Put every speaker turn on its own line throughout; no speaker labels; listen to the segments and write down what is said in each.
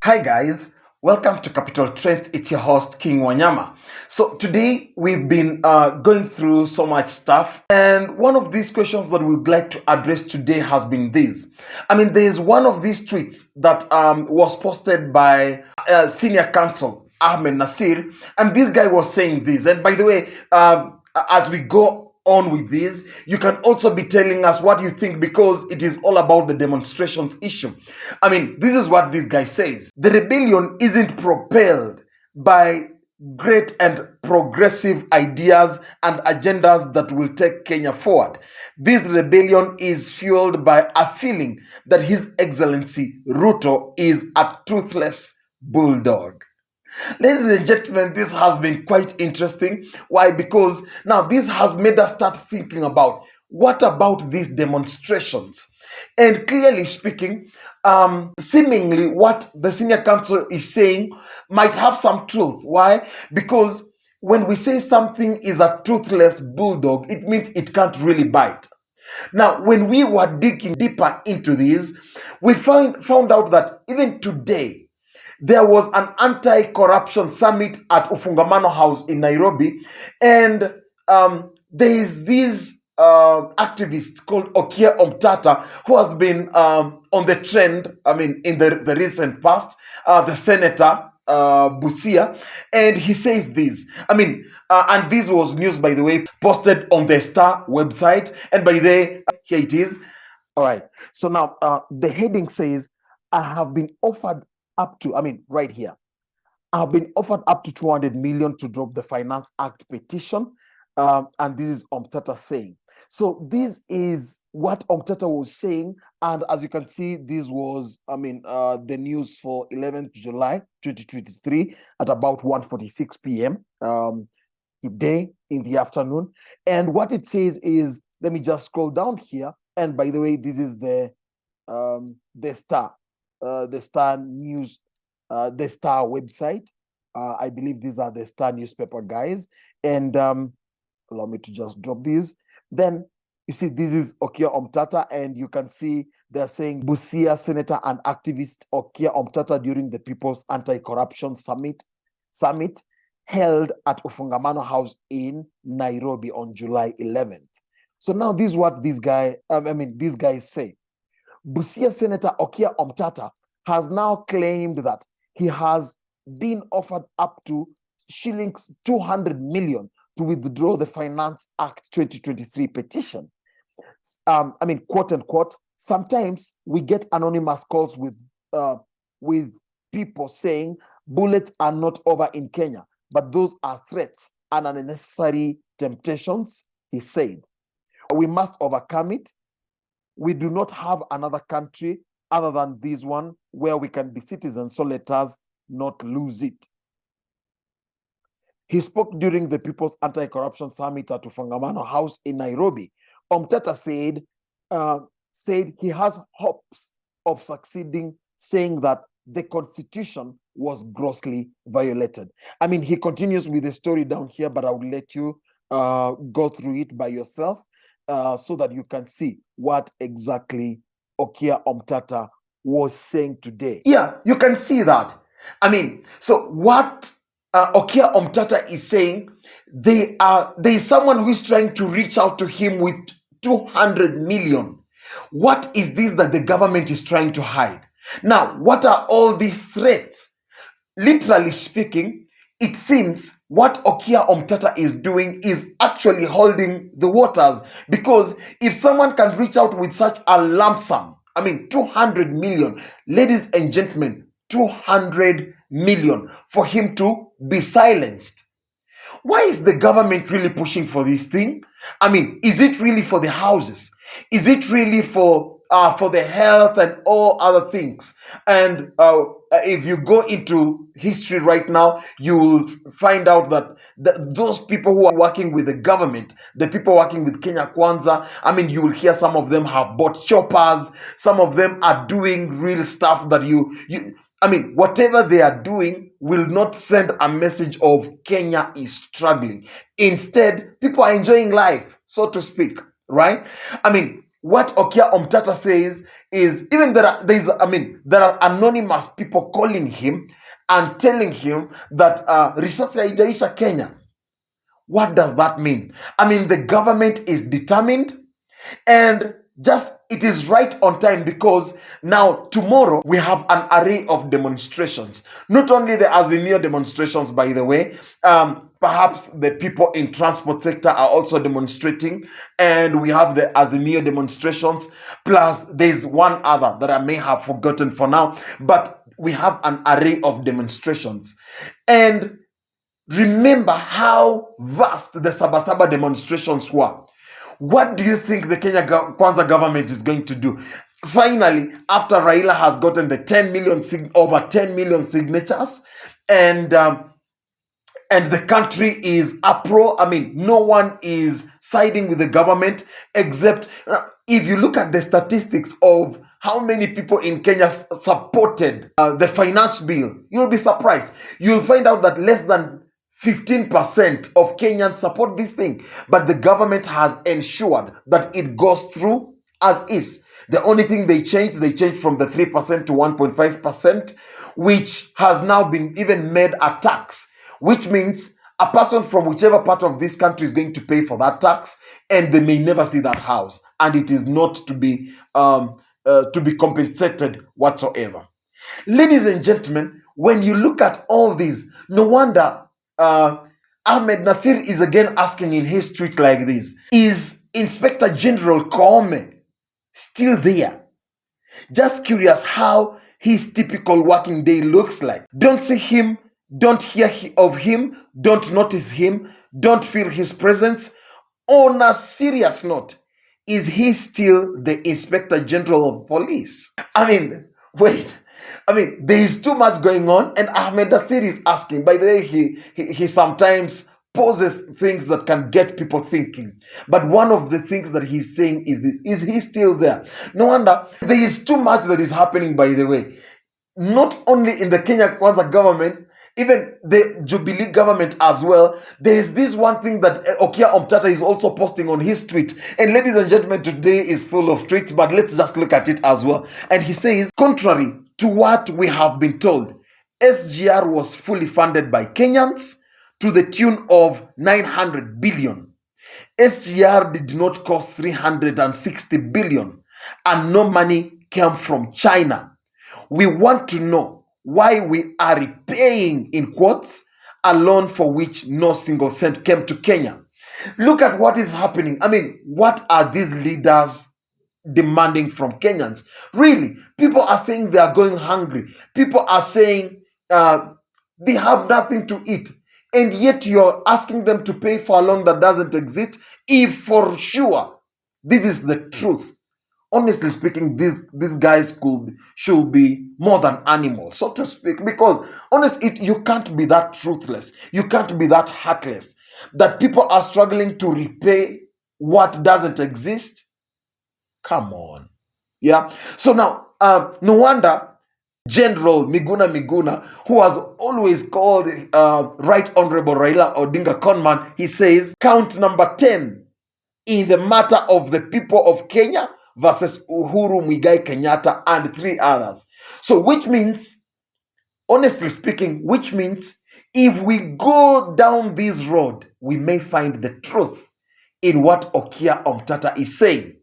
Hi guys, welcome to Capital Trends. It's your host King Wanyama. So today we've been going through so much stuff, and one of these questions that we'd like to address today has been this. There's one of these tweets that was posted by senior counsel AHMED NASIR, and this guy was saying this. And by the way, as we go on with this, you can also be telling us what you think, because it is all about the demonstrations issue. This is what this guy says: the rebellion isn't propelled by great and progressive ideas and agendas that will take Kenya forward. This rebellion is fueled by a feeling that His Excellency Ruto is a toothless bulldog. Ladies and gentlemen, this has been quite interesting. Why? Because now this has made us start thinking about what about these demonstrations? And clearly speaking, seemingly what the senior counsel is saying might have some truth. Why? Because when we say something is a toothless bulldog, it means it can't really bite. Now, when we were digging deeper into this, we found out that even today, there was an anti-corruption summit at Ufungamano House in Nairobi, and there is this activist called Okiya Omtata who has been on the trend, in the recent past, the senator, Busia, and he says this. And this was news, by the way, posted on the Star website, and by the here it is. All right. So now the heading says, I have been offered up to, right here, I've been offered up to 200 million to drop the Finance Act petition. And this is Omtata saying. So this is what Omtata was saying. And as you can see, this was, the news for 11th July 2023 at about 1:46 p.m. Today in the afternoon. And what it says is, let me just scroll down here. And by the way, this is the Star. The Star News, the Star website. I believe these are the Star newspaper guys. And allow me to just drop these. Then you see, this is Okiya Omtata, and you can see they're saying Busia senator and activist Okiya Omtata during the People's Anti-Corruption Summit held at Ufungamano House in Nairobi on July 11th. So now this is what these guys say. Busia Senator Okiya Omtata has now claimed that he has been offered up to shillings 200 million to withdraw the Finance Act 2023 petition. Quote unquote, sometimes we get anonymous calls with people saying bullets are not over in Kenya, but those are threats and unnecessary temptations, he said. We must overcome it. We do not have another country other than this one where we can be citizens, so let us not lose it. He spoke during the People's Anti-Corruption Summit at Ufungamano House in Nairobi. Omtata said he has hopes of succeeding, saying that the Constitution was grossly violated. He continues with the story down here, but I will let you go through it by yourself. So that you can see what exactly Okiya Omtata was saying today. Yeah, you can see that. So what Okiya Omtata is saying, there is someone who is trying to reach out to him with 200 million. What is this that the government is trying to hide? Now, what are all these threats? Literally speaking, it seems what Okiya Omtata is doing is actually holding the waters, because if someone can reach out with such a lump sum, 200 million, ladies and gentlemen, 200 million for him to be silenced. Why is the government really pushing for this thing? Is it really for the houses? Is it really for the health and all other things? And if you go into history right now, you will find out that those people who are working with the government, the people working with Kenya Kwanza, you will hear some of them have bought choppers. Some of them are doing real stuff that whatever they are doing will not send a message of Kenya is struggling. Instead, people are enjoying life, so to speak, right? What Okiya Omtata says is even there are anonymous people calling him and telling him that risasi haijaisha Kenya. What does that mean? I mean, the government is determined, and just it is right on time, because now tomorrow we have an array of demonstrations. Not only the Azimio demonstrations, by the way, perhaps the people in transport sector are also demonstrating, and we have the Azimio demonstrations, plus there's one other that I may have forgotten for now, but we have an array of demonstrations. And remember how vast the Sabasaba demonstrations were. What do you think the Kenya Kwanza government is going to do? Finally, after Raila has gotten the over 10 million signatures, and the country is uproar. I mean, no one is siding with the government, except if you look at the statistics of how many people in Kenya supported the finance bill, you'll be surprised. You'll find out that less than 15% of Kenyans support this thing, but the government has ensured that it goes through as is. The only thing they changed from the 3% to 1.5%, which has now been even made a tax, which means a person from whichever part of this country is going to pay for that tax, and they may never see that house, and it is not to be compensated whatsoever. Ladies and gentlemen, when you look at all these, no wonder AHMED NASIR is again asking in his tweet like this: is Inspector General Koome still there? Just curious how his typical working day looks like. Don't see him, don't hear of him, don't notice him, don't feel his presence. On a serious note, is he still the Inspector General of Police? I mean, wait. I mean, there is too much going on, and AHMED NASIR is asking. By the way, he sometimes poses things that can get people thinking. But one of the things that he's saying is this: is he still there? No wonder. There is too much that is happening, by the way. Not only in the Kenya Kwanza government, even the Jubilee government as well. There is this one thing that Okia Omtata is also posting on his tweet. And ladies and gentlemen, today is full of tweets, but let's just look at it as well. And he says, contrary to what we have been told, SGR was fully funded by Kenyans to the tune of 900 billion. SGR did not cost 360 billion, and no money came from China. We want to know why we are repaying, in quotes, a loan for which no single cent came to Kenya. Look at what is happening. I mean, what are these leaders demanding from Kenyans? Really, people are saying they are going hungry. People are saying they have nothing to eat. And yet you're asking them to pay for a loan that doesn't exist, if for sure this is the truth. Honestly speaking, these guys should be more than animals, so to speak, because honestly, you can't be that truthless. You can't be that heartless that people are struggling to repay what doesn't exist. Come on. Yeah. So now, no wonder General Miguna, who has always called Right Honorable Raila Odinga conman, he says, count number 10 in the matter of the people of Kenya versus Uhuru Muigai Kenyatta and 3 others. So which means, honestly speaking, which means if we go down this road, we may find the truth in what Okia Omtata is saying.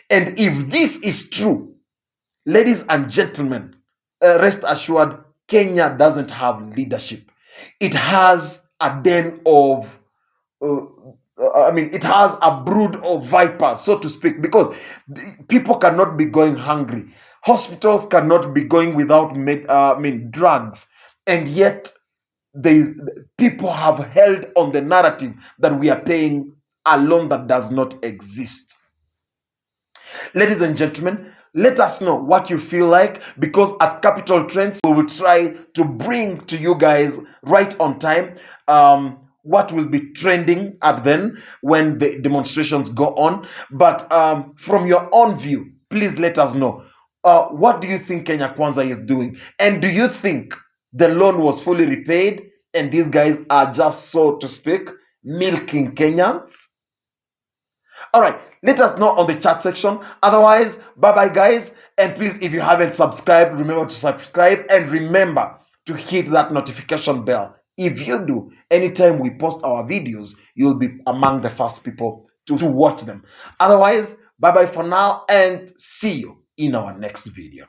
And if this is true, ladies and gentlemen, rest assured, Kenya doesn't have leadership. It has a den of it has a brood of vipers, so to speak, because people cannot be going hungry. Hospitals cannot be going without drugs. And yet, people have held on the narrative that we are paying a loan that does not exist. Ladies and gentlemen, let us know what you feel like, because at Capital Trends, we will try to bring to you guys right on time what will be trending at then when the demonstrations go on. But from your own view, please let us know. What do you think Kenya Kwanza is doing? And do you think the loan was fully repaid and these guys are just, so to speak, milking Kenyans? All right, Let us know on the chat section. Otherwise, bye-bye guys. And please, if you haven't subscribed, remember to subscribe and remember to hit that notification bell. If you do, anytime we post our videos, you'll be among the first people to watch them. Otherwise, bye-bye for now and see you in our next video.